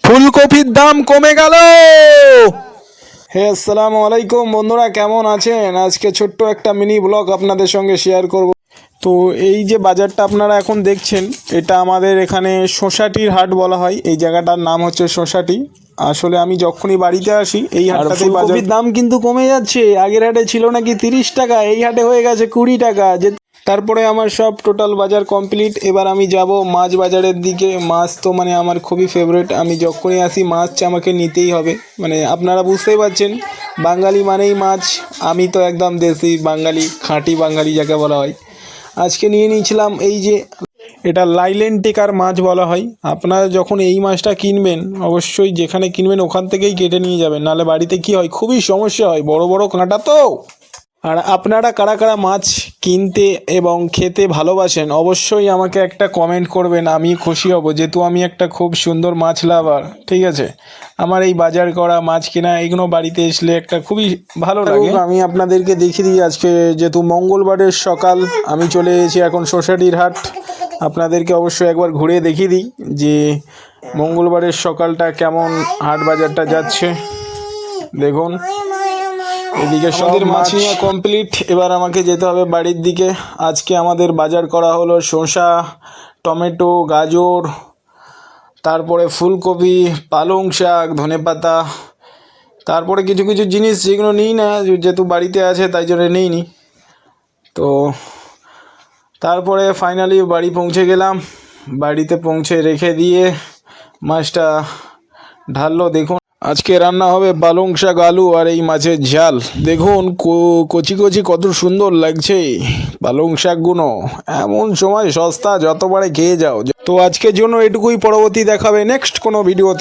ফুলকপির দাম কমে গেল। হে আসসালামু আলাইকুম বন্ধুরা, কেমন আছেন? আজকে ছোট্ট একটা মিনি ব্লগ আপনাদের সঙ্গে শেয়ার করব। তো এই যে বাজারটা আপনারা এখন দেখছেন, এটা আমাদের এখানে সোসাইটির হাট বলা হয়। এই জায়গাটার নাম হচ্ছে সোসাইটি। আসলে আমি যখনই বাড়িতে আসি এই হাটটাতেই বাজার দাম কিন্তু কমে যাচ্ছে। আগের হাটে ছিল নাকি 30 টাকা, এই হাটে হয়ে গেছে 20 টাকা। যে তারপরে আমার সব টোটাল বাজার কমপ্লিট। এবার আমি যাব মাছ বাজারের দিকে। মাছ তো মানে আমার খুবই ফেভারিট। আমি যখনই আসি মাছ আমাকে নিতেই হবে। মানে আপনারা বুঝতেই পারছেন, বাঙালি মানেই মাছ। আমি তো একদম দেশি বাঙালি, খাঁটি বাঙালি যাকে বলা হয়। আজকে নিয়ে নিয়েছিলাম এই যে, এটা লাইলেন টেকার মাছ বলা হয়। আপনারা যখন এই মাছটা কিনবেন, অবশ্যই যেখানে কিনবেন ওখান থেকেই কেটে নিয়ে যাবেন, নাহলে বাড়িতে কি হয়, খুবই সমস্যা হয়, বড় বড় কাঁটা তো। আর আপনারা কারা কারা মাছ কিনতে এবং খেতে ভালোবাসেন অবশ্যই আমাকে একটা কমেন্ট করবেন, আমি খুশি হব, যেহেতু আমি একটা খুব সুন্দর মাছ লাভার। ঠিক আছে, আমার এই বাজার করা মাছ কেনা এগুলো বাড়িতে আসলে একটা খুবই ভালো লাগে। আমি আপনাদেরকে দেখিয়ে দিই, আজকে যেহেতু মঙ্গলবারের সকাল, আমি চলে এসেছি এখন সোসাইটির হাট। আপনাদেরকে অবশ্যই একবার ঘুরে দেখিয়ে দিই যে মঙ্গলবারের সকালটা কেমন হাট বাজারটা যাচ্ছে। দেখুন, এদিকে সব মাছ নিয়ে কমপ্লিট। এবার আমাকে যেতে হবে বাড়ির দিকে। আজকে আমাদের বাজার করা হলো শসা, টমেটো, গাজর, তারপরে ফুলকপি, পালং শাক, ধনেপাতা, তারপরে কিছু কিছু জিনিস যেগুলো নিই না, যেহেতু বাড়িতে আছে তাই জন্য নিইনি। তো তারপরে ফাইনালি বাড়ি পৌঁছে গেলাম। বাড়িতে পৌঁছে রেখে দিয়ে মাছটা ঢাললো। দেখুন, আজকে রান্না হবে পালং শাক, আলু আর এই মাছের ঝাল। দেখুন কচি কচি কত সুন্দর লাগছে পালং শাকগুলো। এমন সময় সস্তা, যত পারে খেয়ে যাও। তো আজকের জন্য এটুকুই, পরবর্তী দেখাবে নেক্সট কোনো ভিডিওতে।